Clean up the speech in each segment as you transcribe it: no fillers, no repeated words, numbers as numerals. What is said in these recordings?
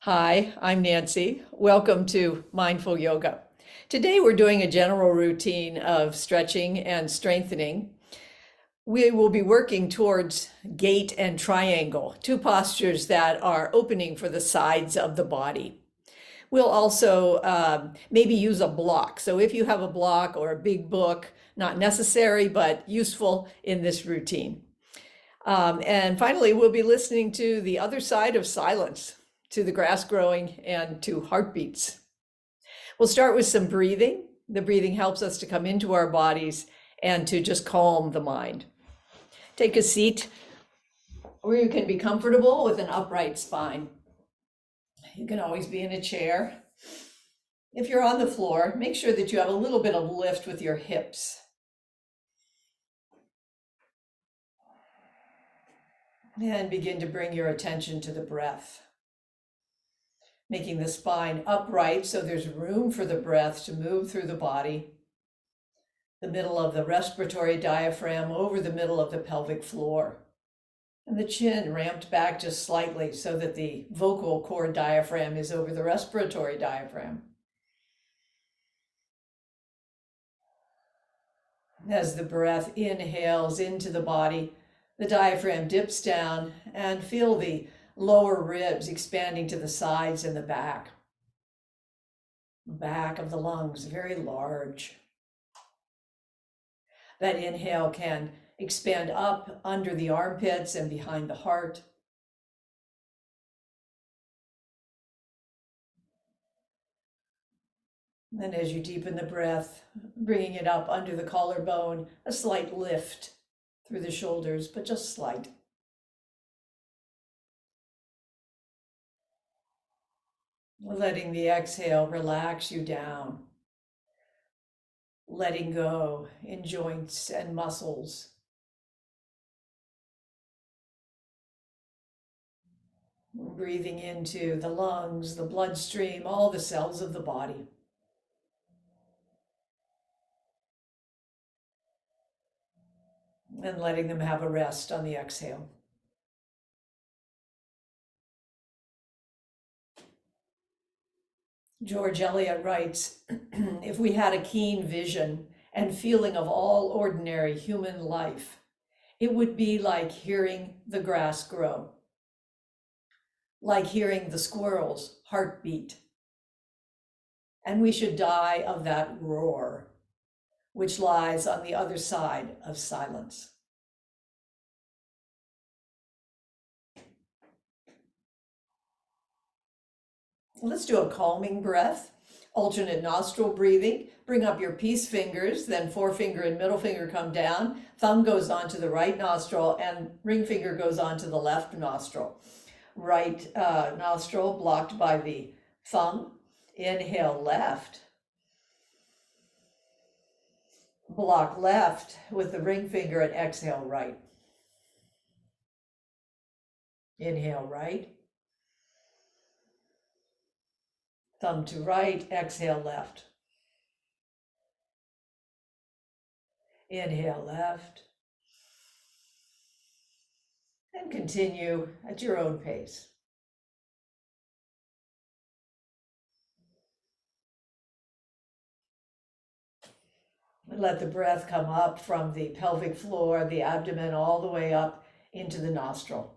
Hi, I'm Nancy. Welcome to Mindful Yoga. Today we're doing a general routine of stretching and strengthening. We will be working towards gate and triangle, two postures that are opening for the sides of the body. We'll also maybe use a block. So if you have a block or a big book, not necessary, but useful in this routine. And finally, we'll be listening to the other side of silence, to the grass growing and to heartbeats. We'll start with some breathing. The breathing helps us to come into our bodies and to just calm the mind. Take a seat where you can be comfortable with an upright spine. You can always be in a chair. If you're on the floor, make sure that you have a little bit of lift with your hips. And begin to bring your attention to the breath. Making the spine upright so there's room for the breath to move through the body. The middle of the respiratory diaphragm over the middle of the pelvic floor. And the chin ramped back just slightly so that the vocal cord diaphragm is over the respiratory diaphragm. As the breath inhales into the body, the diaphragm dips down, and feel the lower ribs expanding to the sides and the back. The back of the lungs, very large. That inhale can expand up under the armpits and behind the heart. And as you deepen the breath, bringing it up under the collarbone, a slight lift through the shoulders, but just slight. Letting the exhale relax you down. Letting go in joints and muscles. Breathing into the lungs, the bloodstream, all the cells of the body. And letting them have a rest on the exhale. George Eliot writes, if we had a keen vision and feeling of all ordinary human life, it would be like hearing the grass grow, like hearing the squirrel's heartbeat. And we should die of that roar, which lies on the other side of silence. Let's do a calming breath, alternate nostril breathing. Bring up your peace fingers, then forefinger and middle finger come down. Thumb goes onto the right nostril and ring finger goes onto the left nostril. Right nostril blocked by the thumb. Inhale left. Block left with the ring finger and exhale right. Inhale right. Thumb to right, exhale left. Inhale left. And continue at your own pace. And let the breath come up from the pelvic floor, the abdomen, all the way up into the nostril.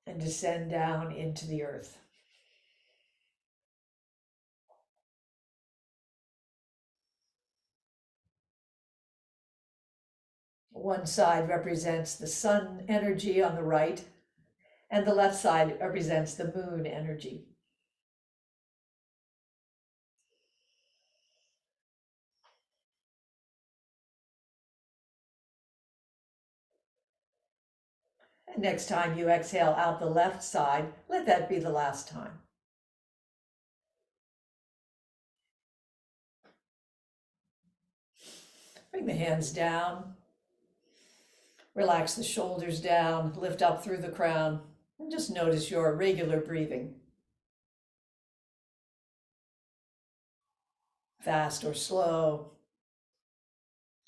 And descend down into the earth. One side represents the sun energy on the right, and the left side represents the moon energy. And next time you exhale out the left side, let that be the last time. Bring the hands down. Relax the shoulders down, lift up through the crown, and just notice your regular breathing. Fast or slow,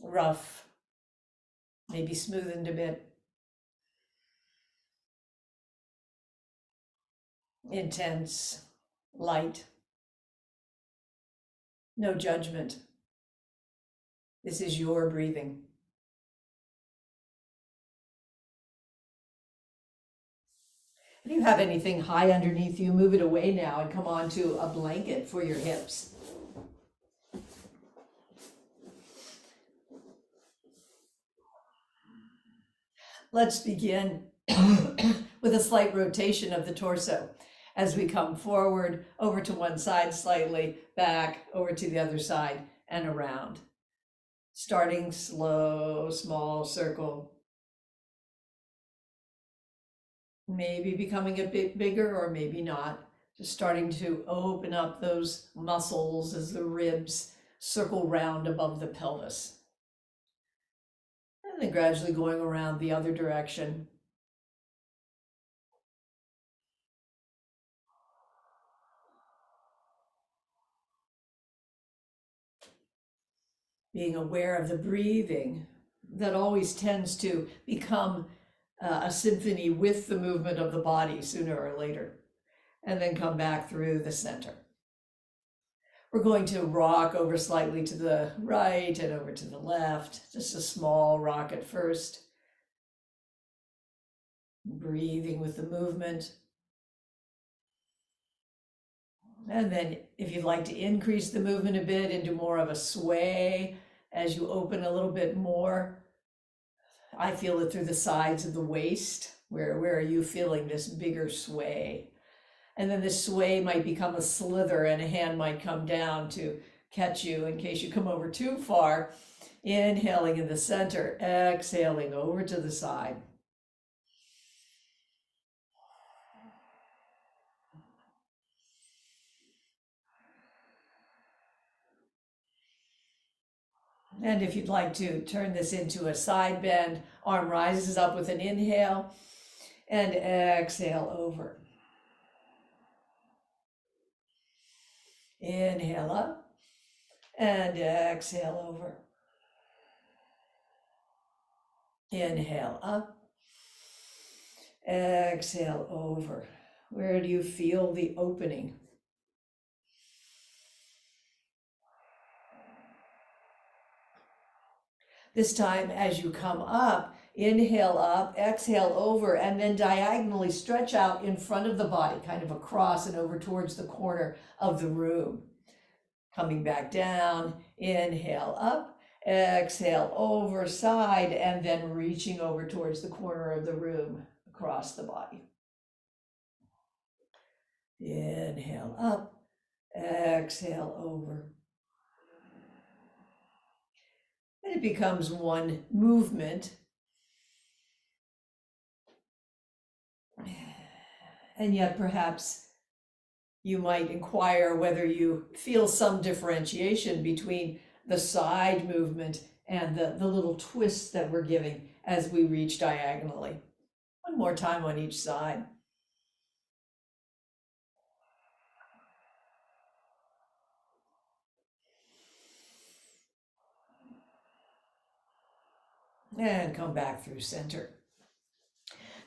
rough, maybe smoothened a bit. intense, light, no judgment. This is your breathing. If you have anything high underneath you, move it away now and come onto a blanket for your hips. Let's begin with a slight rotation of the torso as we come forward, over to one side slightly, back, over to the other side, and around. Starting slow, small circle. Maybe becoming a bit bigger or maybe not. Just starting to open up those muscles as the ribs circle round above the pelvis. And then gradually going around the other direction. Being aware of the breathing that always tends to become a symphony with the movement of the body sooner or later, and then come back through the center. We're going to rock over slightly to the right and over to the left, just a small rock at first. Breathing with the movement. And then if you'd like to increase the movement a bit into more of a sway as you open a little bit more. I feel it through the sides of the waist. Where are you feeling this bigger sway? And then this sway might become a slither and a hand might come down to catch you in case you come over too far. Inhaling in the center, exhaling over to the side. And if you'd like to turn this into a side bend, arm rises up with an inhale and exhale over. Inhale up and exhale over. Inhale up, exhale over. Where do you feel the opening? This time, as you come up, inhale up, exhale over, and then diagonally stretch out in front of the body, kind of across and over towards the corner of the room. Coming back down, inhale up, exhale over side, and then reaching over towards the corner of the room, across the body. Inhale up, exhale over. And it becomes one movement. And yet perhaps you might inquire whether you feel some differentiation between the side movement and the little twists that we're giving as we reach diagonally. One more time on each side. And come back through center.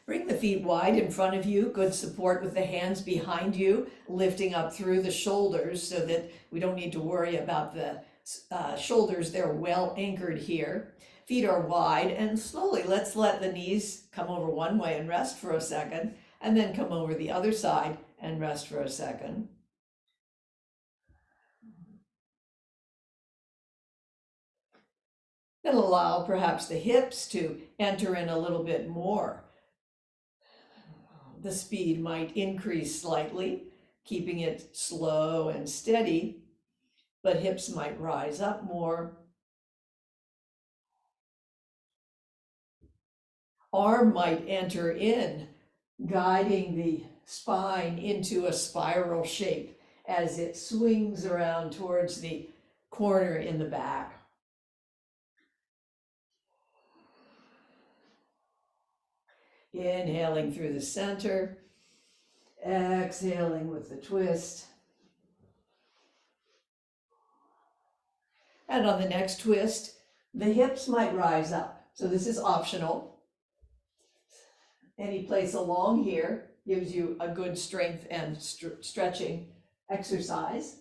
Bring the feet wide in front of you, good support with the hands behind you, lifting up through the shoulders so that we don't need to worry about the shoulders. They're well anchored here. Feet are wide, and slowly let's let the knees come over one way and rest for a second, and then come over the other side and rest for a second. And allow perhaps the hips to enter in a little bit more. The speed might increase slightly, keeping it slow and steady, but hips might rise up more. Arm might enter in, guiding the spine into a spiral shape as it swings around towards the corner in the back. Inhaling through the center, exhaling with the twist. And on the next twist, the hips might rise up. So this is optional. Any place along here, gives you a good strength and stretching exercise.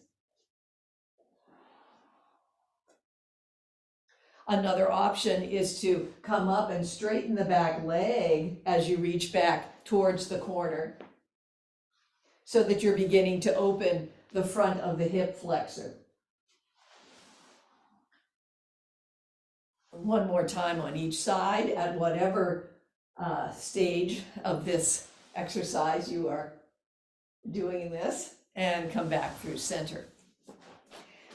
Another option is to come up and straighten the back leg as you reach back towards the corner so that you're beginning to open the front of the hip flexor. One more time on each side at whatever stage of this exercise you are doing this, and come back through center.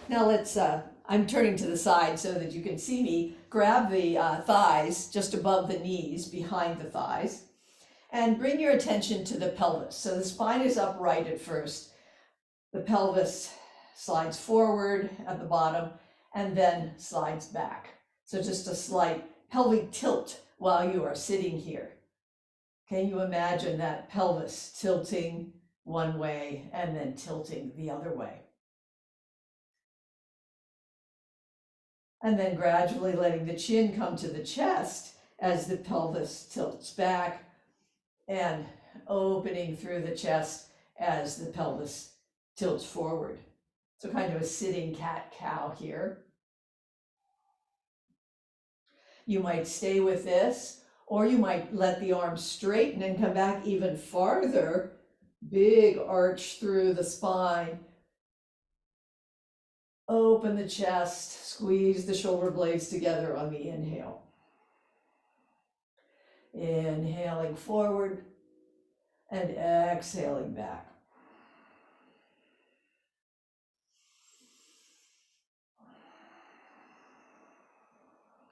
Now I'm turning to the side so that you can see me. Grab the thighs just above the knees, behind the thighs, and bring your attention to the pelvis. So the spine is upright at first. The pelvis slides forward at the bottom and then slides back. So just a slight pelvic tilt while you are sitting here. Can you imagine that pelvis tilting one way and then tilting the other way? And then gradually letting the chin come to the chest as the pelvis tilts back and opening through the chest as the pelvis tilts forward. So kind of a sitting cat-cow here. You might stay with this, or you might let the arms straighten and come back even farther. Big arch through the spine. Open the chest, squeeze the shoulder blades together on the inhale. Inhaling forward and exhaling back.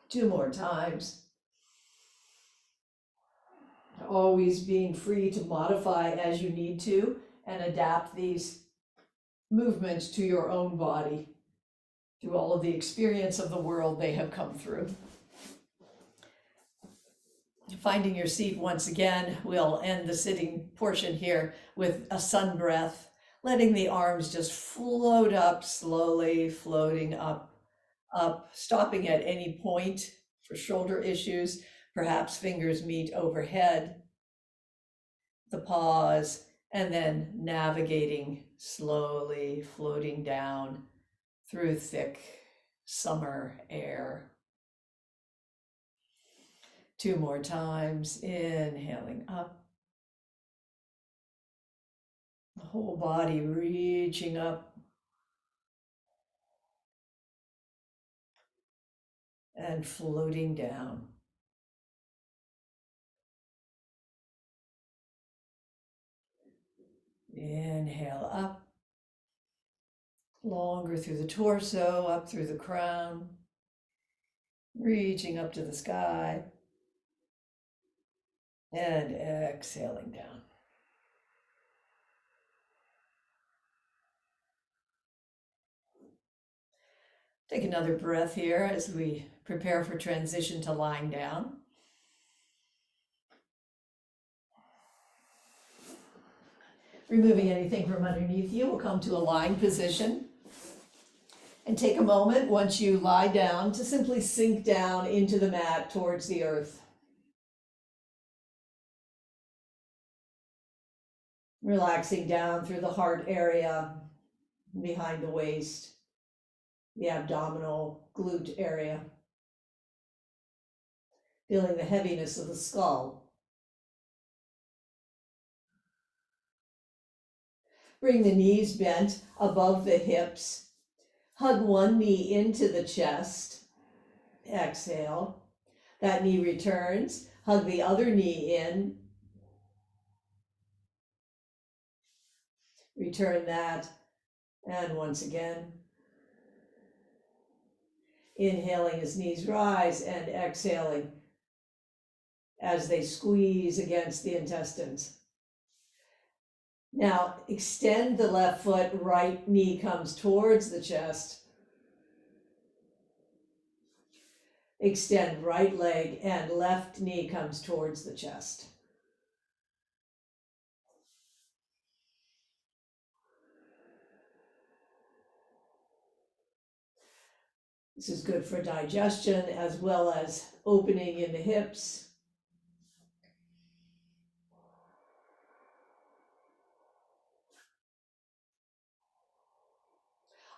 Two more times. Always being free to modify as you need to and adapt these movements to your own body through all of the experience of the world they have come through. Finding your seat once again, we'll end the sitting portion here with a sun breath, letting the arms just float up slowly, floating up, stopping at any point for shoulder issues. Perhaps fingers meet overhead, the pause, and then navigating slowly, floating down through thick summer air. Two more times, inhaling up. The whole body reaching up. And floating down. Inhale up, longer through the torso, up through the crown, reaching up to the sky, and exhaling down. Take another breath here as we prepare for transition to lying down. Removing anything from underneath you, we'll come to a lying position. And take a moment once you lie down to simply sink down into the mat towards the earth. Relaxing down through the heart area, behind the waist, the abdominal glute area. Feeling the heaviness of the skull. Bring the knees bent above the hips. Hug one knee into the chest. Exhale. That knee returns. Hug the other knee in. Return that. And once again. Inhaling as knees rise and exhaling as they squeeze against the intestines. Now extend the left foot, right knee comes towards the chest. Extend right leg and left knee comes towards the chest. This is good for digestion as well as opening in the hips.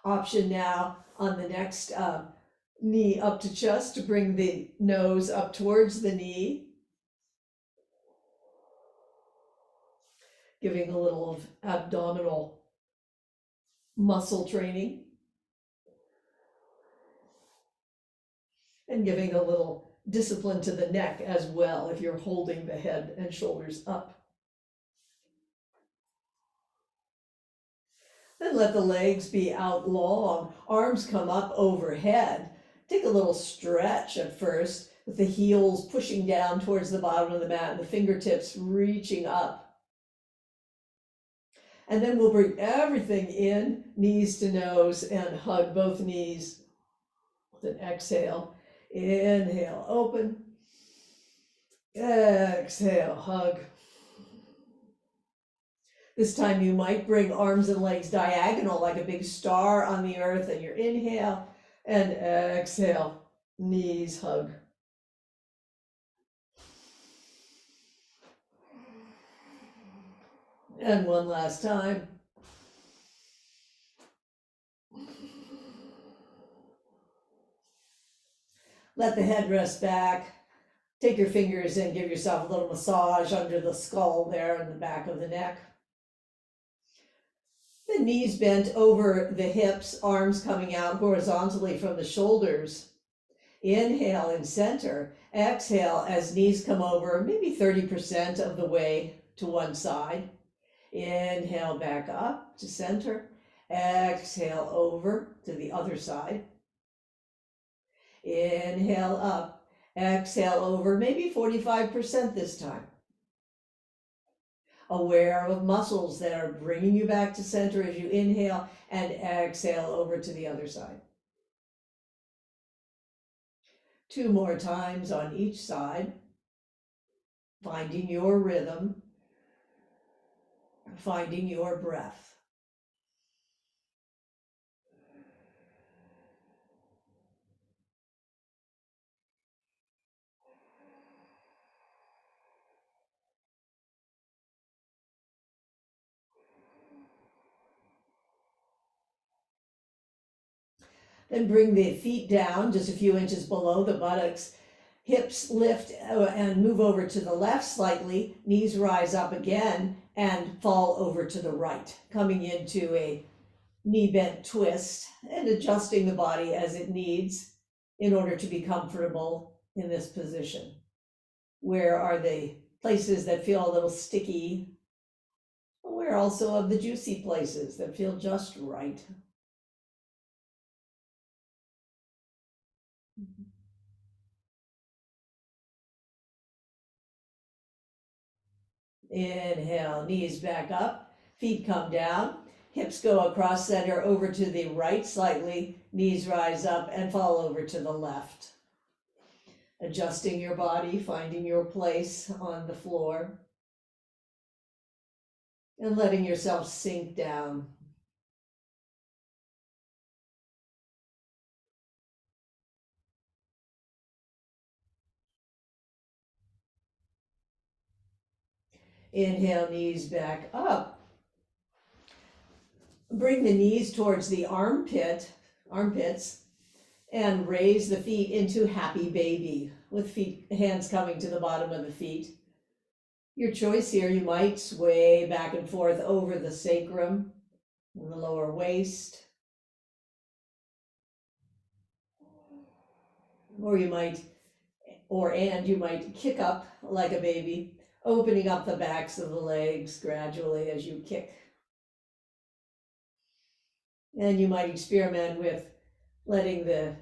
Option now on the next knee up to chest to bring the nose up towards the knee, giving a little of abdominal muscle training and giving a little discipline to the neck as well if you're holding the head and shoulders up. Then let the legs be out long, arms come up overhead. Take a little stretch at first with the heels pushing down towards the bottom of the mat and the fingertips reaching up. And then we'll bring everything in, knees to nose, and hug both knees with an exhale. Inhale, open. Exhale, hug. This time you might bring arms and legs diagonal like a big star on the earth, and your inhale and exhale, knees hug. And one last time. Let the head rest back. Take your fingers and give yourself a little massage under the skull there and the back of the neck. The knees bent over the hips, arms coming out horizontally from the shoulders. Inhale in center. Exhale as knees come over, maybe 30% of the way to one side. Inhale back up to center. Exhale over to the other side. Inhale up. Exhale over, maybe 45% this time. Aware of muscles that are bringing you back to center as you inhale and exhale over to the other side. 2 more times on each side, finding your rhythm, finding your breath. Then bring the feet down just a few inches below the buttocks. Hips lift and move over to the left slightly. Knees rise up again and fall over to the right, coming into a knee bent twist and adjusting the body as it needs in order to be comfortable in this position. Where are the places that feel a little sticky? Aware also of the juicy places that feel just right. Inhale, knees back up, feet come down, hips go across center over to the right slightly, knees rise up and fall over to the left. Adjusting your body, finding your place on the floor, and letting yourself sink down. Inhale, knees back up. Bring the knees towards the armpits, and raise the feet into happy baby with hands coming to the bottom of the feet. Your choice here, you might sway back and forth over the sacrum and the lower waist. Or you might kick up like a baby, opening up the backs of the legs gradually as you kick. And you might experiment with letting the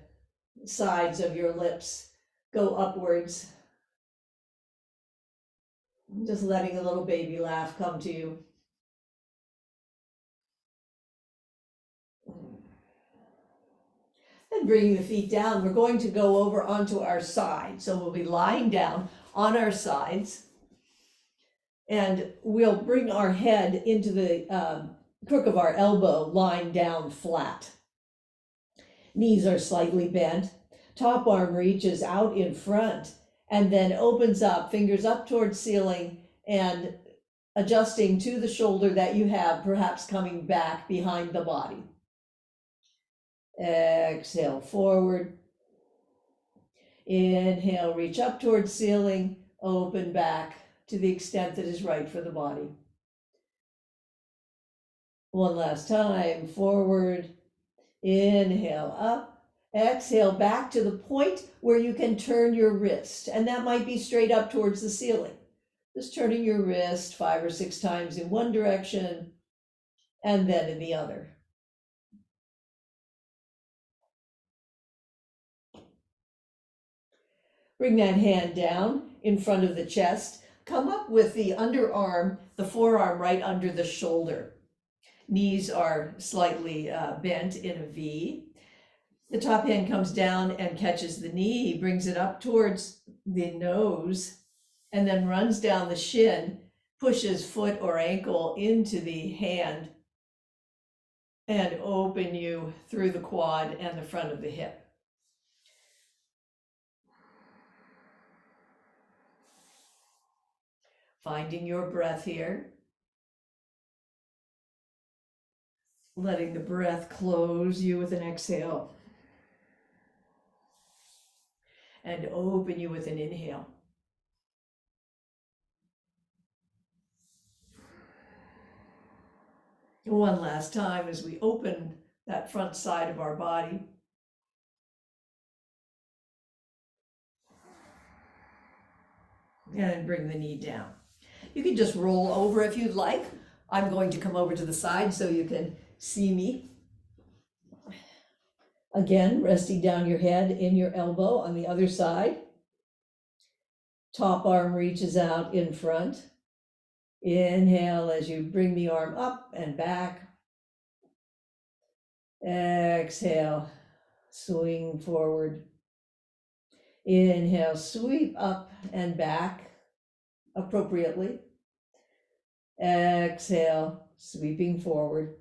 sides of your lips go upwards. Just letting a little baby laugh come to you. And bringing the feet down, we're going to go over onto our side. So we'll be lying down on our sides. And we'll bring our head into the crook of our elbow, lying down flat. Knees are slightly bent. Top arm reaches out in front and then opens up, fingers up towards ceiling and adjusting to the shoulder that you have, perhaps coming back behind the body. Exhale, forward. Inhale, reach up towards ceiling, open back to the extent that is right for the body. One last time, forward. Inhale, up. Exhale, back to the point where you can turn your wrist, and that might be straight up towards the ceiling. Just turning your wrist 5 or 6 times in one direction and then in the other. Bring that hand down in front of the chest. Come up with the underarm, the forearm right under the shoulder. Knees are slightly bent in a V. The top hand comes down and catches the knee, brings it up towards the nose, and then runs down the shin, pushes foot or ankle into the hand, and open you through the quad and the front of the hip. Finding your breath here. Letting the breath close you with an exhale. And open you with an inhale. One last time as we open that front side of our body. And bring the knee down. You can just roll over if you'd like. I'm going to come over to the side so you can see me. Again, resting down your head in your elbow on the other side. Top arm reaches out in front. Inhale as you bring the arm up and back. Exhale, swing forward. Inhale, sweep up and back appropriately. Exhale, sweeping forward.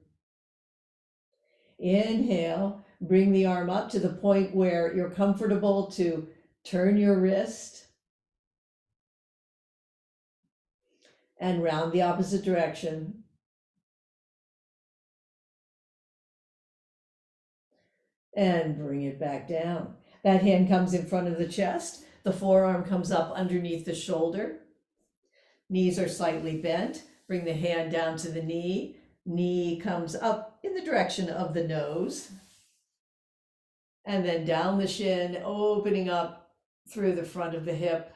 Inhale, bring the arm up to the point where you're comfortable to turn your wrist and round the opposite direction. And bring it back down. That hand comes in front of the chest. The forearm comes up underneath the shoulder. Knees are slightly bent. Bring the hand down to the knee. Knee comes up in the direction of the nose. And then down the shin, opening up through the front of the hip.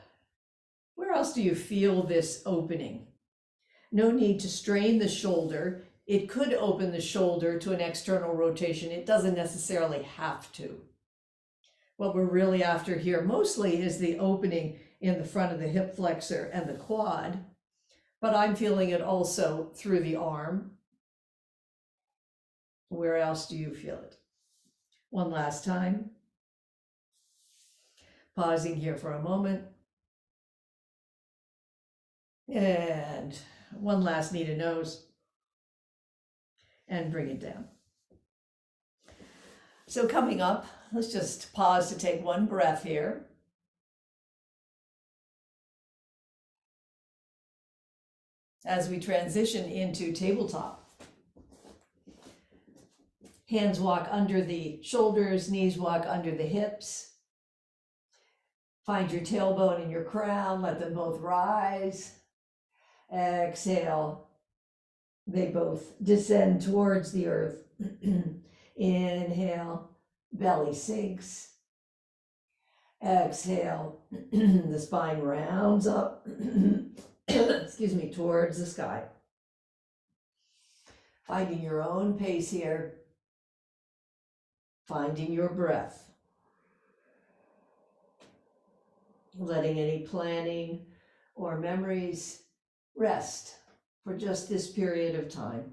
Where else do you feel this opening? No need to strain the shoulder. It could open the shoulder to an external rotation. It doesn't necessarily have to. What we're really after here mostly is the opening in the front of the hip flexor and the quad, but I'm feeling it also through the arm. Where else do you feel it? One last time. Pausing here for a moment. And one last knee to nose. And bring it down. So coming up, let's just pause to take one breath here. As we transition into tabletop. Hands walk under the shoulders, knees walk under the hips. Find your tailbone and your crown, let them both rise. Exhale. They both descend towards the earth. Inhale, belly sinks. Exhale, the spine rounds up, excuse me, towards the sky. Finding your own pace here. Finding your breath. Letting any planning or memories rest for just this period of time.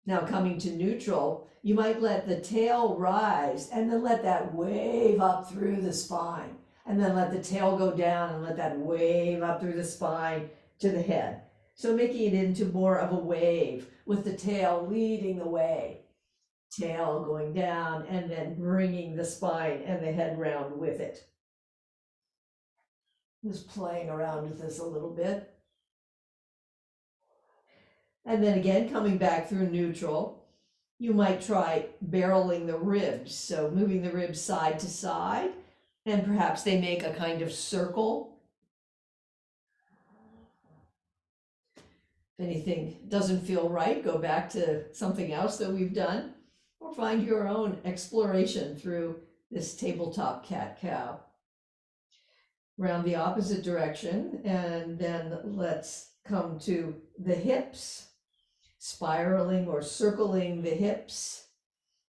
Now coming to neutral, you might let the tail rise and then let that wave up through the spine. And then let the tail go down and let that wave up through the spine to the head. So making it into more of a wave with the tail leading the way. Tail going down and then bringing the spine and the head round with it. Just playing around with this a little bit. And then again, coming back through neutral, you might try barreling the ribs. So moving the ribs side to side, and perhaps they make a kind of circle. If anything doesn't feel right, go back to something else that we've done, or find your own exploration through this tabletop cat-cow. Round the opposite direction, and then let's come to the hips, spiraling or circling the hips,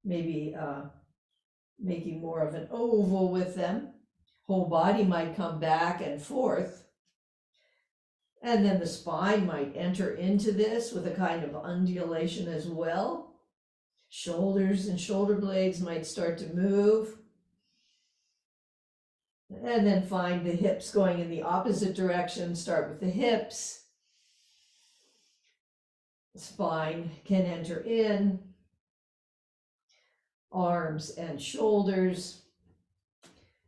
maybe making more of an oval with them. Whole body might come back and forth. And then the spine might enter into this with a kind of undulation as well. Shoulders and shoulder blades might start to move. And then find the hips going in the opposite direction. Start with the hips. Spine can enter in. Arms and shoulders,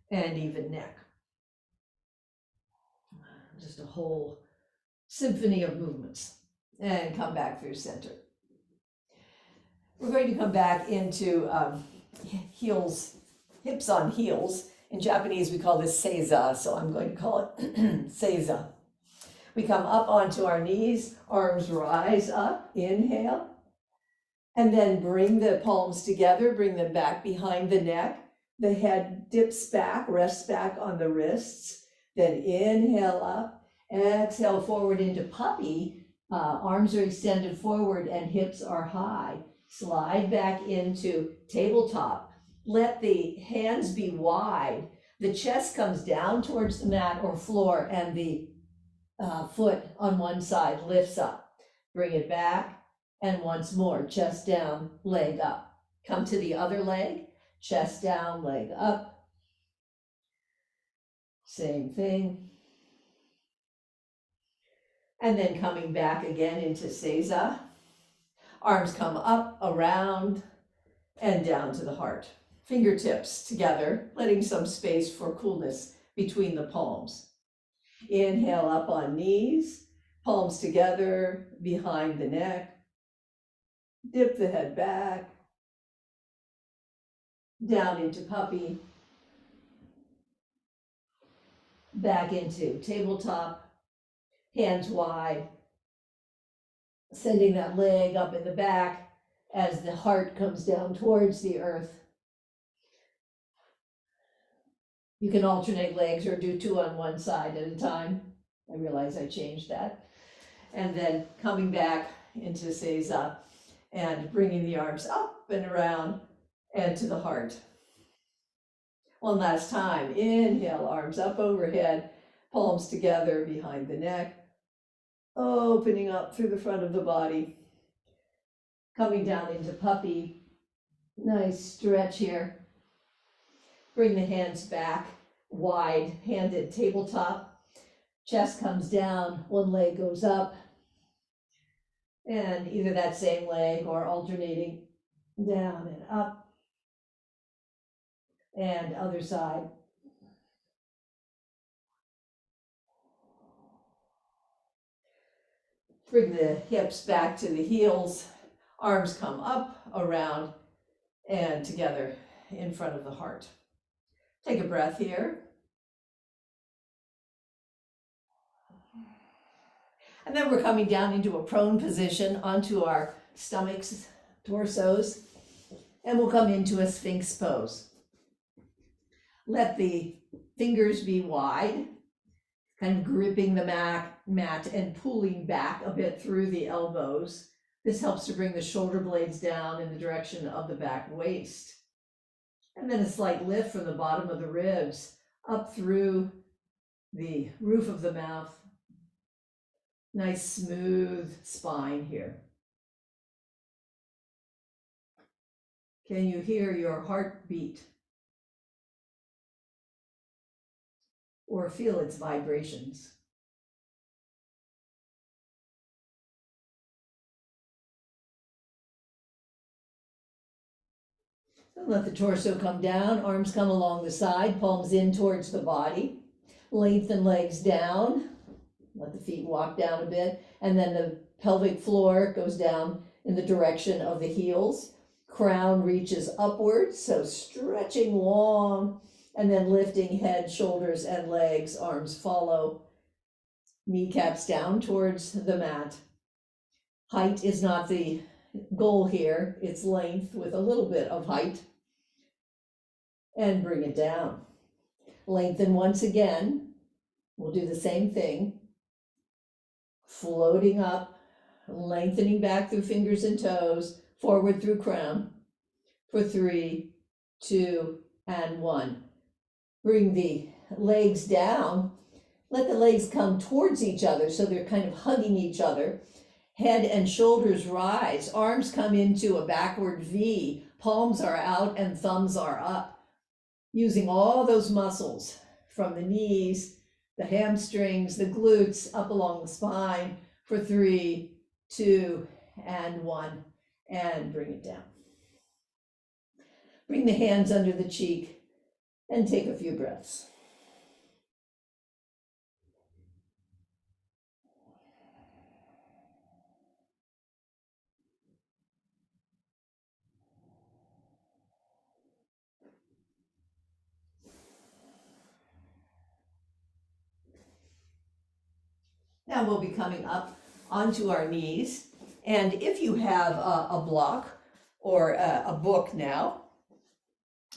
and even neck. Just a whole symphony of movements. And come back through center. We're going to come back into heels, hips on heels. In Japanese, we call this seiza, so I'm going to call it seiza. We come up onto our knees, arms rise up, inhale, and then bring the palms together, bring them back behind the neck. The head dips back, rests back on the wrists, then inhale up. Exhale forward into puppy, arms are extended forward and hips are high. Slide back into tabletop. Let the hands be wide. The chest comes down towards the mat or floor, and the foot on one side lifts up. Bring it back, and once more, chest down, leg up. Come to the other leg, chest down, leg up. Same thing. And then coming back again into seiza. Arms come up, around, and down to the heart. Fingertips together, letting some space for coolness between the palms. Inhale up on knees, palms together behind the neck. Dip the head back, down into puppy, back into tabletop. Hands wide, sending that leg up in the back as the heart comes down towards the earth. You can alternate legs or do two on one side at a time. I realize I changed that. And then coming back into seiza and bringing the arms up and around and to the heart. One last time, inhale, arms up overhead, palms together behind the neck. Opening up through the front of the body, coming down into puppy. Nice stretch here. Bring the hands back, wide-handed tabletop. Chest comes down, one leg goes up, and either that same leg or alternating down and up, and other side. Bring the hips back to the heels, arms come up, around, and together in front of the heart. Take a breath here. And then we're coming down into a prone position onto our stomachs, torsos, and we'll come into a Sphinx pose. Let the fingers be wide, kind of gripping the mat and pulling back a bit through the elbows. This helps to bring the shoulder blades down in the direction of the back waist. And then a slight lift from the bottom of the ribs up through the roof of the mouth. Nice smooth spine here. Can you hear your heart beat? Or feel its vibrations? So let the torso come down, arms come along the side, palms in towards the body. Lengthen legs down. Let the feet walk down a bit, and then the Pelvic floor goes down in the direction of the heels. Crown reaches upwards, so stretching long, and then lifting head, shoulders, and legs. Arms follow. Kneecaps down towards the mat. Height is not the goal here, it's length with a little bit of height. And bring it down. Lengthen once again. We'll do the same thing. Floating up, lengthening back through fingers and toes, forward through crown. For 3, 2, and 1. Bring the legs down. Let the legs come towards each other so they're kind of hugging each other. Head and shoulders rise. Arms come into a backward V. Palms are out and thumbs are up. Using all those muscles from the knees, the hamstrings, the glutes, up along the spine. For 3, 2, and 1. And bring it down. Bring the hands under the cheek and take a few breaths. Now we'll be coming up onto our knees. And if you have a block or a book now,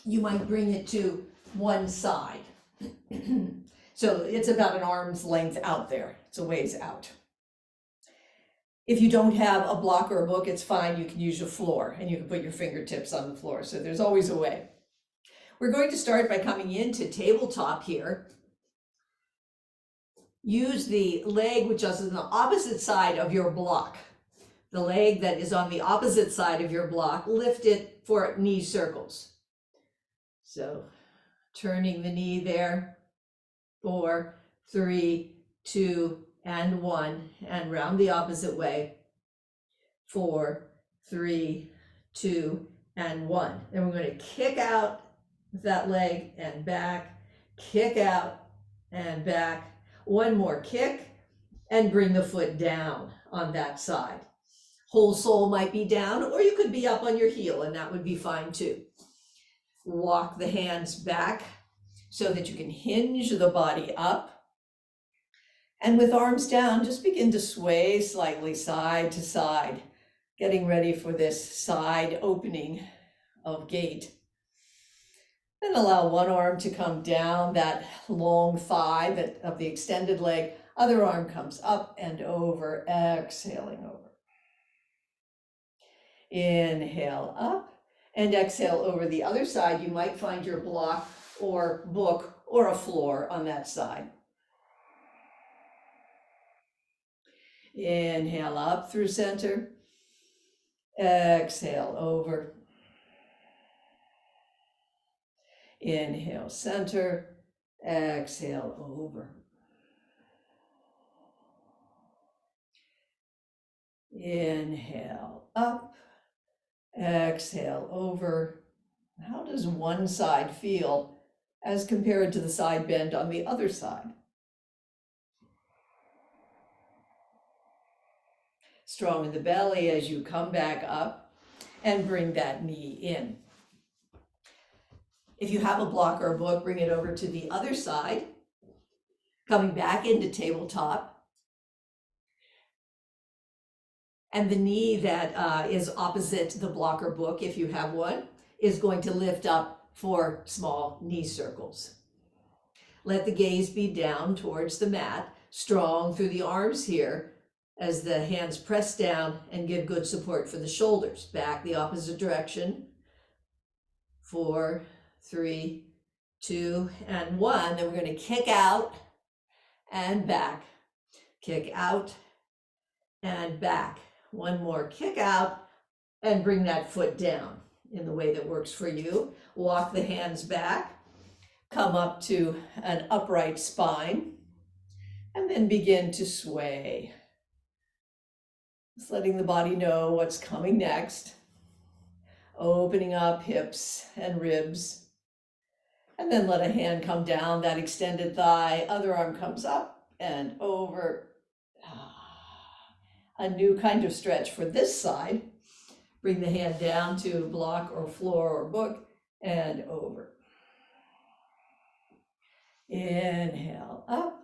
you might bring it to one side. So it's about an arm's length out there. It's a ways out. If you don't have a block or a book, it's fine. You can use your floor and you can put your fingertips on the floor. So there's always a way. We're going to start by coming into tabletop here. Use the leg which is on the opposite side of your block. The leg that is on the opposite side of your block, lift it for knee circles. So turning the knee there, 4, 3, 2, and 1, and round the opposite way, 4, 3, 2, and 1. Then we're going to kick out that leg and back, kick out and back. One more kick and bring the foot down on that side. Whole sole might be down, or you could be up on your heel, and that would be fine too. Walk the hands back so that you can hinge the body up. And with arms down, just begin to sway slightly side to side, getting ready for this side opening of gait. Then allow one arm to come down that long thigh of the extended leg. Other arm comes up and over, exhaling over. Inhale up and exhale over the other side. You might find your block or book or a floor on that side. Inhale up through center. Exhale over. Inhale center. Exhale over. Inhale up. Exhale over. How does one side feel as compared to the side bend on the other side? Strong in the belly as you come back up and bring that knee in. If you have a block or a book, bring it over to the other side, coming back into tabletop. And the knee that is opposite the block or book, if you have one, is going to lift up for small knee circles. Let the gaze be down towards the mat, strong through the arms here, as the hands press down and give good support for the shoulders. Back the opposite direction. 4, 3, 2, and 1. Then we're going to kick out and back. Kick out and back. One more kick out and bring that foot down in the way that works for you. Walk the hands back. Come up to an upright spine. And then begin to sway. Just letting the body know what's coming next. Opening up hips and ribs. And then let a hand come down that extended thigh. Other arm comes up and over. a new kind of stretch for this side. Bring the hand down to block or floor or book and over. Inhale up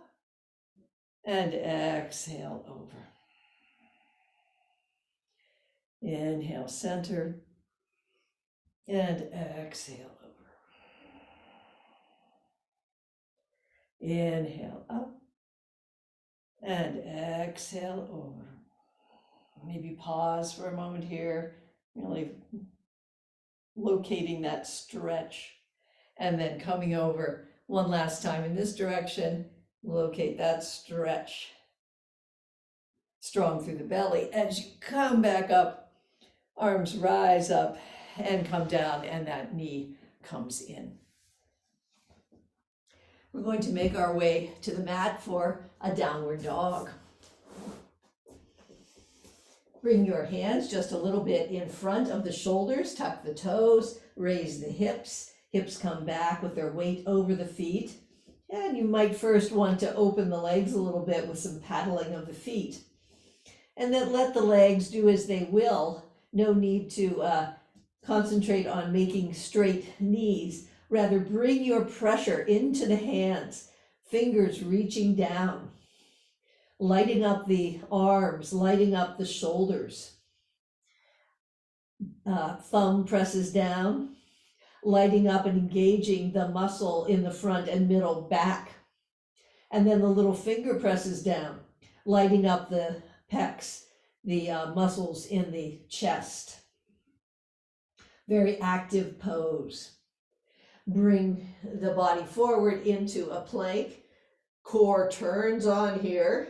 and exhale over. Inhale center and exhale over. Inhale up and exhale over. Maybe pause for a moment here, really locating that stretch, and then coming over one last time in this direction. Locate that stretch. Strong through the belly. As you come back up, arms rise up and come down, and that knee comes in. We're going to make our way to the mat for a downward dog. Bring your hands just a little bit in front of the shoulders, tuck the toes, raise the hips. Hips come back with their weight over the feet. And you might first want to open the legs a little bit with some paddling of the feet. And then let the legs do as they will. No need to concentrate on making straight knees. Rather, bring your pressure into the hands, fingers reaching down, lighting up the arms, lighting up the shoulders. Thumb presses down, lighting up and engaging the muscle in the front and middle back. And then the little finger presses down, lighting up the pecs, the muscles in the chest. Very active pose. Bring the body forward into a plank. Core turns on here,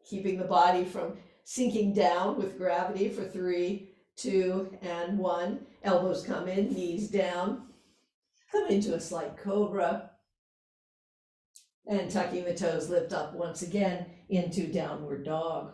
keeping the body from sinking down with gravity for 3, 2, and 1. Elbows come in, knees down. Come into a slight cobra. And tucking the toes, lift up once again into downward dog.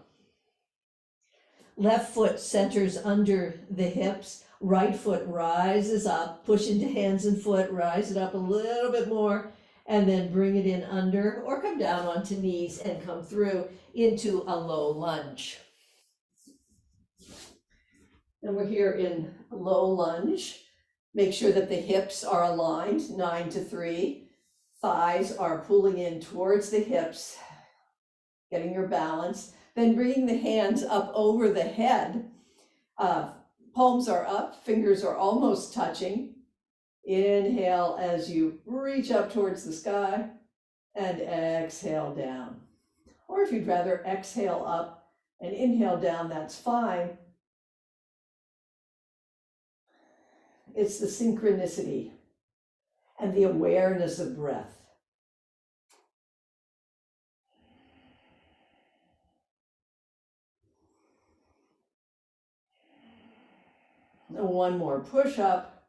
Left foot centers under the hips. Right foot rises up, push into hands and foot, rise it up a little bit more, and then bring it in under or come down onto knees and come through into a low lunge. And we're here in low lunge. Make sure that the hips are aligned, 9 to 3. Thighs are pulling in towards the hips, getting your balance. Then bringing the hands up over the head. Palms are up, fingers are almost touching. Inhale as you reach up towards the sky and exhale down. Or if you'd rather exhale up and inhale down, that's fine. It's the synchronicity and the awareness of breath. One more push up.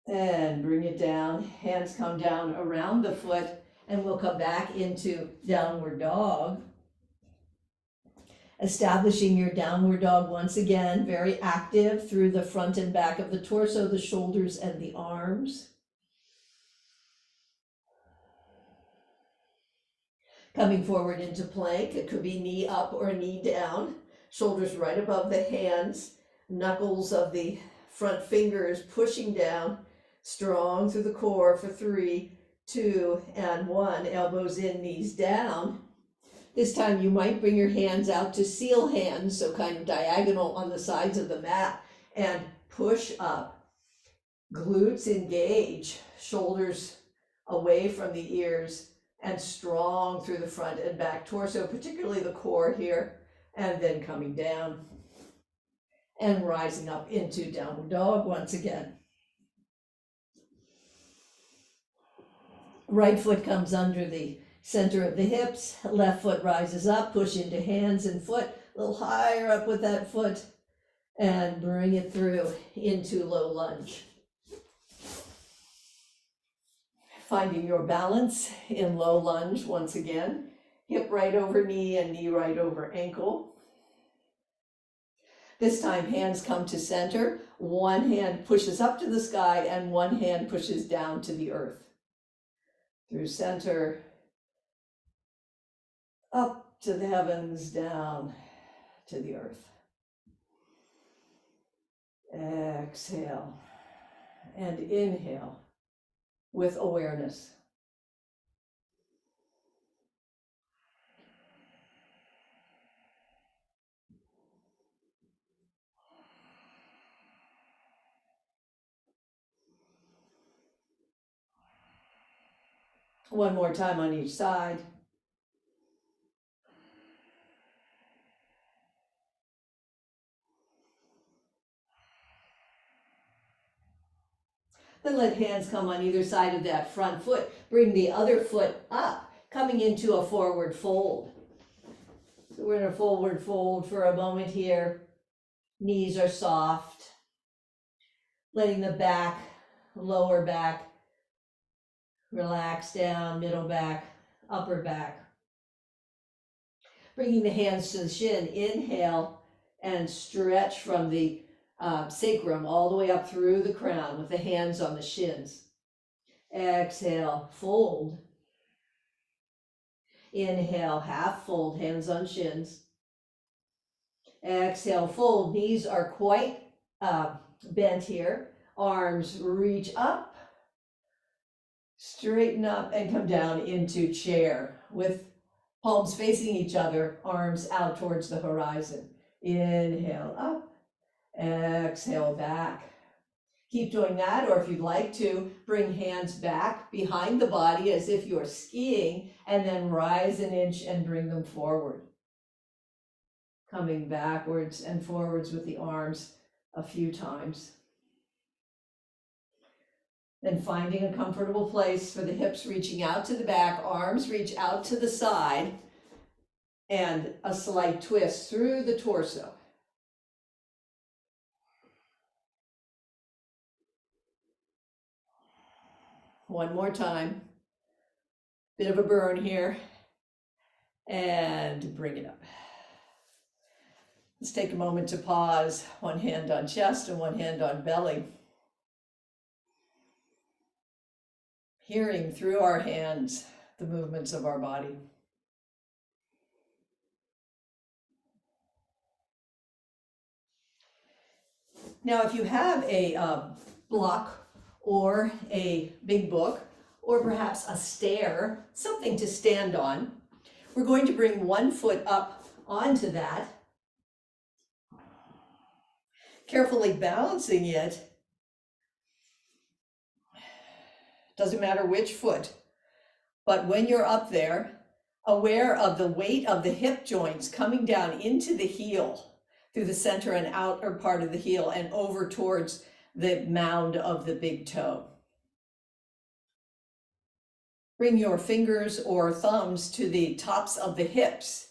And bring it down. Hands come down around the foot, and we'll come back into downward dog. Establishing your downward dog once again, very active through the front and back of the torso, the shoulders, and the arms. Coming forward into plank, it could be knee up or knee down. Shoulders right above the hands, knuckles of the front fingers pushing down, strong through the core for 3, 2, and 1. Elbows in, knees down. This time you might bring your hands out to seal hands, so kind of diagonal on the sides of the mat, and push up. Glutes engage, shoulders away from the ears, and strong through the front and back torso, particularly the core here. And then coming down and rising up into downward dog once again. Right foot comes under the center of the hips. Left foot rises up, push into hands and foot, a little higher up with that foot, and bring it through into low lunge. Finding your balance in low lunge once again. Hip right over knee and knee right over ankle. This time hands come to center. One hand pushes up to the sky and one hand pushes down to the earth. Through center, up to the heavens, down to the earth. Exhale and inhale with awareness. One more time on each side. Then let hands come on either side of that front foot. Bring the other foot up, coming into a forward fold. So we're in a forward fold for a moment here. Knees are soft. Letting the back, lower back, relax down, middle back, upper back. Bringing the hands to the shin. Inhale and stretch from the sacrum all the way up through the crown with the hands on the shins. Exhale, fold. Inhale, half fold, hands on shins. Exhale, fold. Knees are quite bent here. Arms reach up, straighten up, and come down into chair with palms facing each other, arms out towards the horizon. Inhale up. Exhale back. Keep doing that, or if you'd like to, bring hands back behind the body as if you're skiing, and then rise an inch and bring them forward. Coming backwards and forwards with the arms a few times. Then finding a comfortable place for the hips reaching out to the back, arms reach out to the side, and a slight twist through the torso. One more time. Bit of a burn here. And bring it up. Let's take a moment to pause. One hand on chest and one hand on belly. Hearing through our hands the movements of our body. Now, if you have a block or a big book, or perhaps a stair, something to stand on, we're going to bring one foot up onto that, carefully balancing it. Doesn't matter which foot, but when you're up there, aware of the weight of the hip joints coming down into the heel, through the center and outer part of the heel and over towards the mound of the big toe. Bring your fingers or thumbs to the tops of the hips.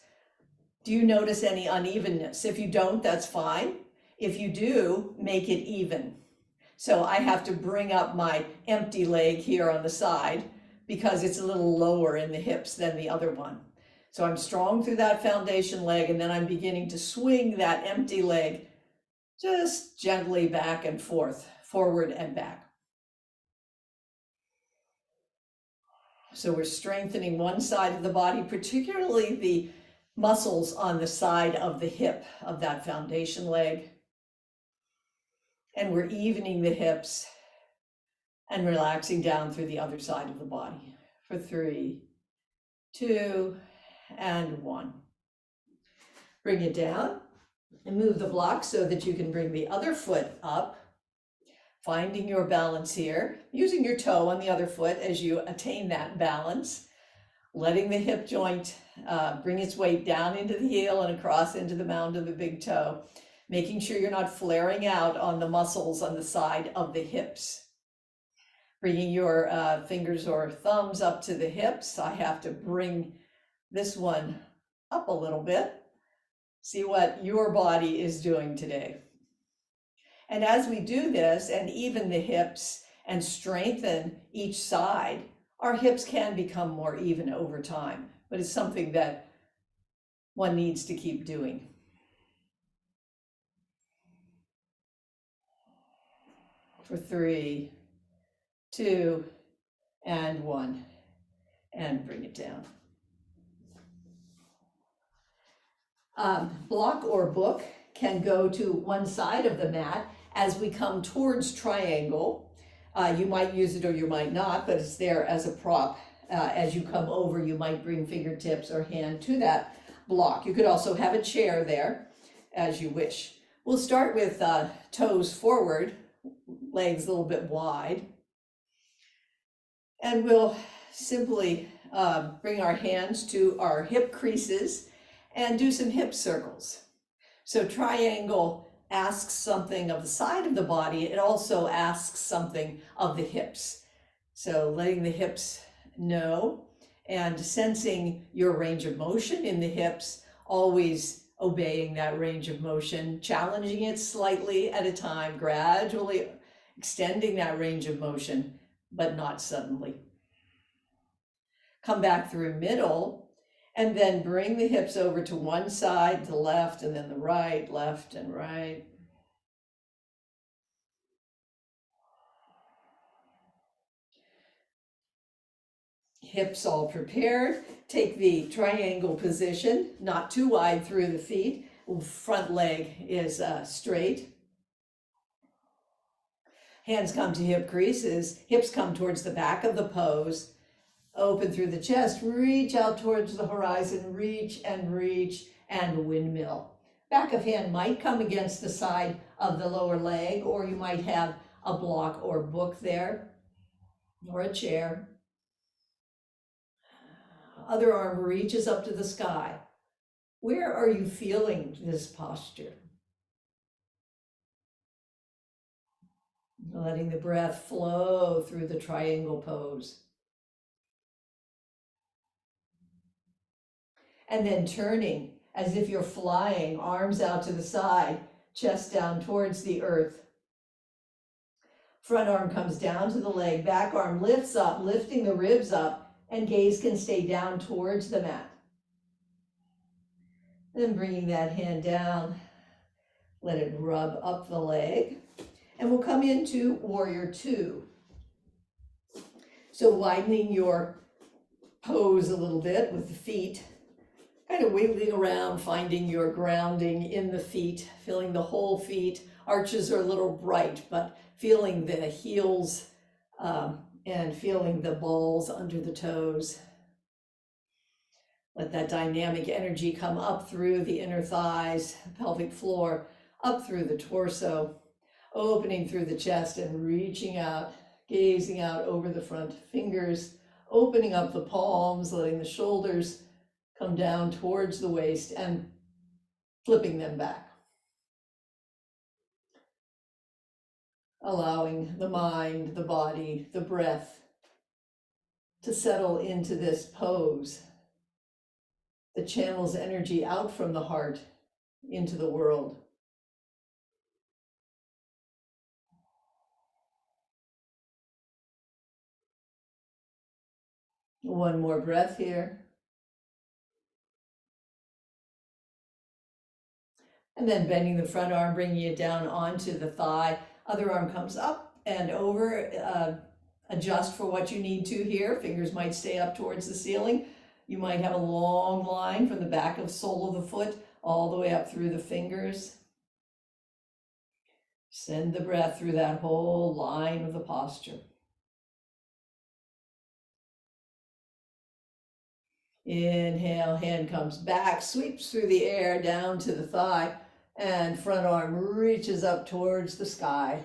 Do you notice any unevenness? If you don't, that's fine. If you do, make it even. So I have to bring up my empty leg here on the side because it's a little lower in the hips than the other one. So I'm strong through that foundation leg, and then I'm beginning to swing that empty leg just gently back and forth, forward and back. So we're strengthening one side of the body, particularly the muscles on the side of the hip of that foundation leg. And we're evening the hips and relaxing down through the other side of the body for 3, 2, and 1. Bring it down and move the block so that you can bring the other foot up, finding your balance here, using your toe on the other foot as you attain that balance, letting the hip joint bring its weight down into the heel and across into the mound of the big toe, making sure you're not flaring out on the muscles on the side of the hips. Bringing your fingers or thumbs up to the hips. I have to bring this one up a little bit. See what your body is doing today. And as we do this and even the hips and strengthen each side, our hips can become more even over time, but it's something that one needs to keep doing. For 3, 2, and 1, and bring it down. Block or book can go to one side of the mat as we come towards triangle. You might use it or you might not, but it's there as a prop. As you come over, you might bring fingertips or hand to that block. You could also have a chair there as you wish. We'll start with toes forward, legs a little bit wide. And we'll simply bring our hands to our hip creases and do some hip circles. So triangle asks something of the side of the body. It also asks something of the hips. So letting the hips know and sensing your range of motion in the hips, always obeying that range of motion, challenging it slightly at a time, gradually extending that range of motion, but not suddenly. Come back through middle, and then bring the hips over to one side, the left, and then the right, left and right. Hips all prepared. Take the triangle position, not too wide through the feet. Front leg is straight. Hands come to hip creases. Hips come towards the back of the pose. Open through the chest, reach out towards the horizon, reach and windmill. Back of hand might come against the side of the lower leg, or you might have a block or book there, or a chair. Other arm reaches up to the sky. Where are you feeling this posture? Letting the breath flow through the triangle pose. And then turning as if you're flying, arms out to the side, chest down towards the earth. Front arm comes down to the leg, back arm lifts up, lifting the ribs up, and gaze can stay down towards the mat. Then bringing that hand down, let it rub up the leg. And we'll come into warrior two. So widening your pose a little bit with the feet, kind of wiggling around, finding your grounding in the feet, feeling the whole feet. Arches are a little bright, but feeling the heels and feeling the balls under the toes. Let that dynamic energy come up through the inner thighs, pelvic floor, up through the torso, opening through the chest and reaching out, gazing out over the front fingers, opening up the palms, letting the shoulders come down towards the waist and flipping them back. Allowing the mind, the body, the breath to settle into this pose that channels energy out from the heart into the world. One more breath here. And then bending the front arm, bringing it down onto the thigh. Other arm comes up and over. Adjust for what you need to here. Fingers might stay up towards the ceiling. You might have a long line from the back of sole of the foot all the way up through the fingers. Send the breath through that whole line of the posture. Inhale, hand comes back, sweeps through the air down to the thigh, and front arm reaches up towards the sky,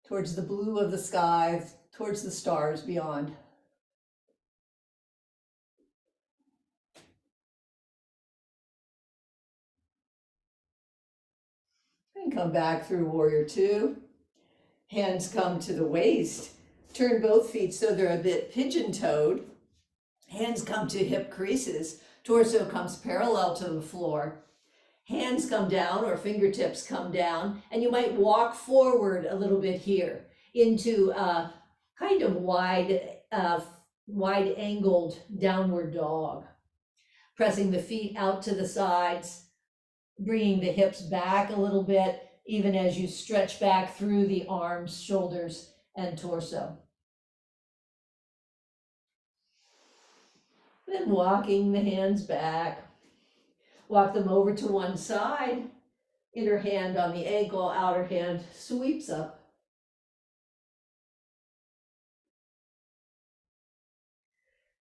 towards the blue of the sky, towards the stars beyond. And come back through warrior two. Hands come to the waist. Turn both feet so they're a bit pigeon-toed. Hands come to hip creases. Torso comes parallel to the floor. Hands come down or fingertips come down, and you might walk forward a little bit here into a kind of wide-angled downward dog. Pressing the feet out to the sides, bringing the hips back a little bit, even as you stretch back through the arms, shoulders, and torso. Then walking the hands back, Walk them over to one side. Inner hand on the ankle, outer hand sweeps up.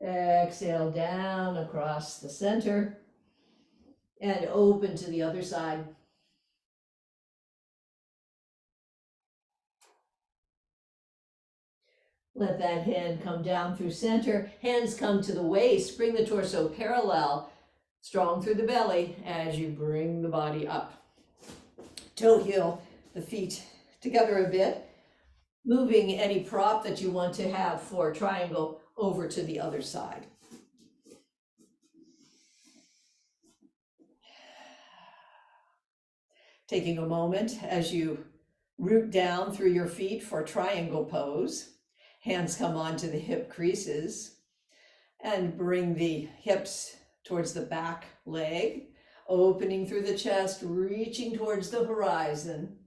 Exhale down across the center and open to the other side. Let that hand come down through center. Hands come to the waist. Bring the torso parallel, strong through the belly as you bring the body up. Toe heel the feet together a bit, moving any prop that you want to have for triangle over to the other side. Taking a moment as you root down through your feet for triangle pose. Hands come onto the hip creases and bring the hips towards the back leg, opening through the chest, reaching towards the horizon.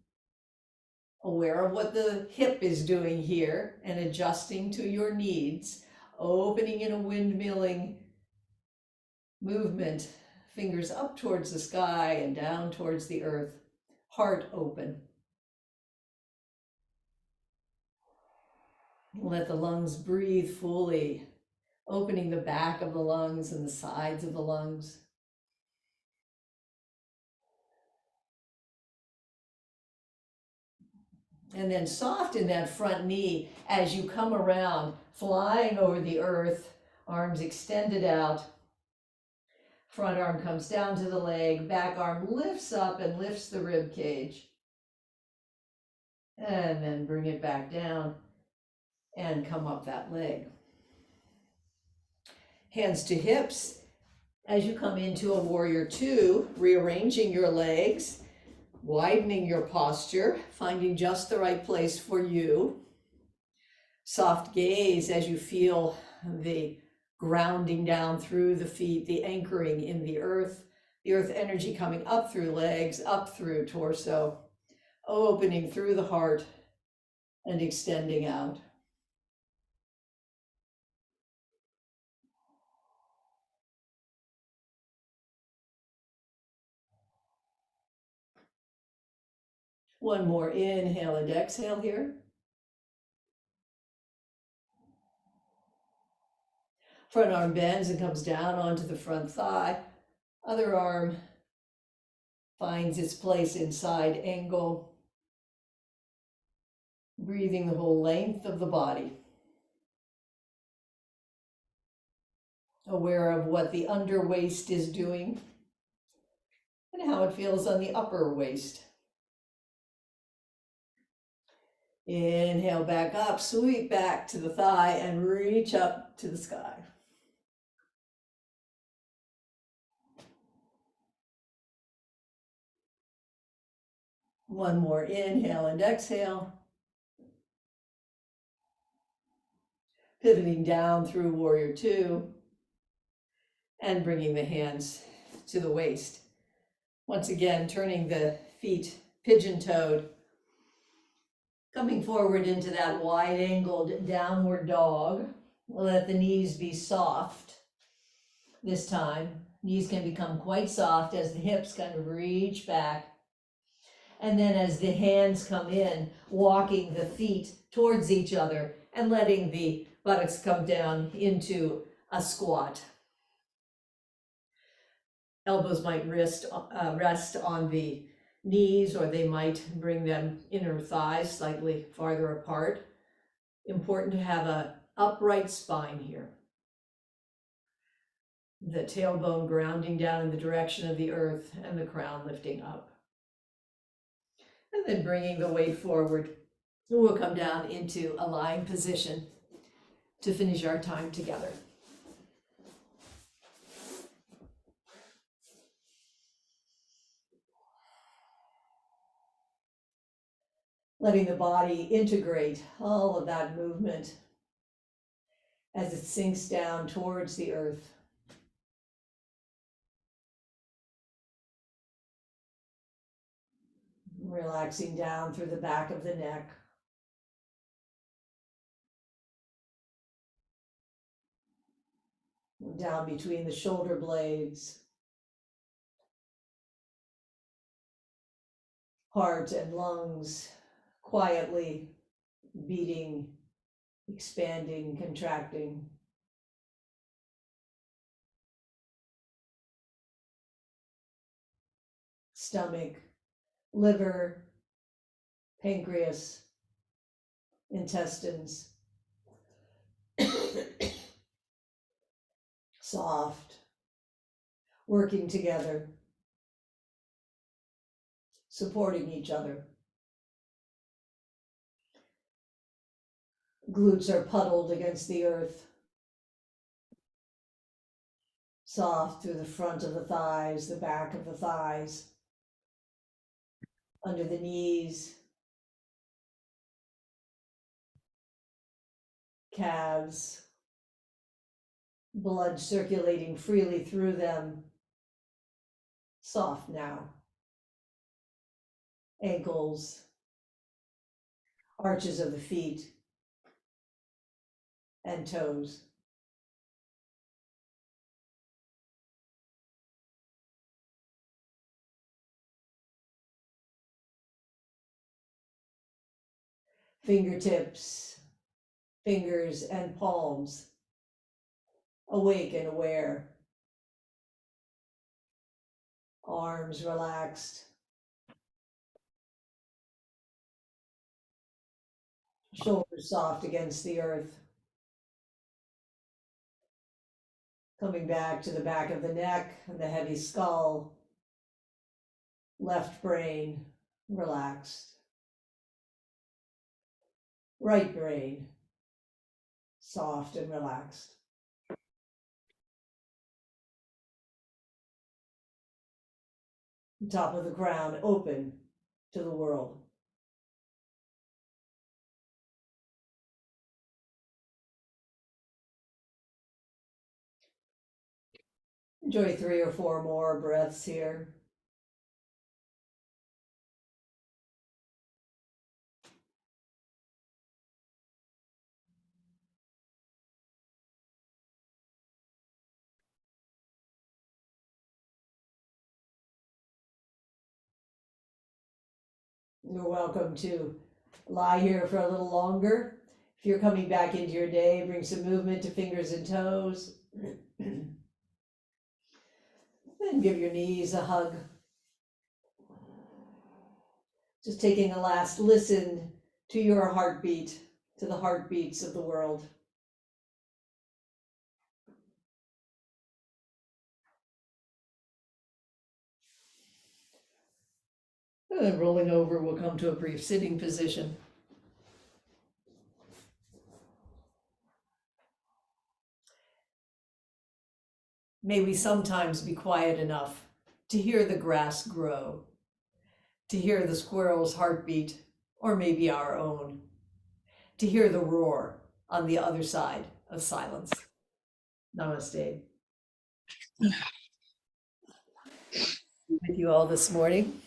Aware of what the hip is doing here and adjusting to your needs, opening in a windmilling movement, fingers up towards the sky and down towards the earth, heart open. Let the lungs breathe fully, opening the back of the lungs and the sides of the lungs. And then soften that front knee as you come around, flying over the earth, arms extended out. Front arm comes down to the leg, back arm lifts up and lifts the rib cage. And then bring it back down and come up that leg. Hands to hips as you come into a warrior two, rearranging your legs, widening your posture, finding just the right place for you. Soft gaze as you feel the grounding down through the feet, the anchoring in the earth energy coming up through legs, up through torso, opening through the heart and extending out. One more inhale and exhale here. Front arm bends and comes down onto the front thigh. Other arm finds its place in side angle. Breathing the whole length of the body. Aware of what the under waist is doing and how it feels on the upper waist. Inhale back up, sweep back to the thigh and reach up to the sky. One more inhale and exhale. Pivoting down through warrior two and bringing the hands to the waist. Once again, turning the feet pigeon-toed, coming forward into that wide-angled downward dog. Let the knees be soft this time. Knees can become quite soft as the hips kind of reach back. And then as the hands come in, walking the feet towards each other and letting the buttocks come down into a squat. Elbows might rest on the knees, or they might bring them inner thighs slightly farther apart. Important to have an upright spine here. The tailbone grounding down in the direction of the earth and the crown lifting up. And then bringing the weight forward. We'll come down into a lying position to finish our time together. Letting the body integrate all of that movement as it sinks down towards the earth. Relaxing down through the back of the neck. Down between the shoulder blades. heart and lungs quietly beating, expanding, contracting. Stomach, liver, pancreas, intestines, soft, working together, supporting each other. Glutes are puddled against the earth, soft through the front of the thighs, the back of the thighs, under the knees, calves, blood circulating freely through them, soft now. Ankles, arches of the feet, and toes. Fingertips, fingers, and palms, awake and aware. Arms relaxed. Shoulders soft against the earth. Coming back to the back of the neck and the heavy skull. Left brain relaxed. Right brain soft and relaxed. Top of the crown open to the world. Enjoy 3 or 4 more breaths here. You're welcome to lie here for a little longer. If you're coming back into your day, bring some movement to fingers and toes. Then give your knees a hug. Just taking a last listen to your heartbeat, to the heartbeats of the world. And then rolling over, we'll come to a brief sitting position. May we sometimes be quiet enough to hear the grass grow, to hear the squirrel's heartbeat, or maybe our own, to hear the roar on the other side of silence. Namaste. With you all this morning.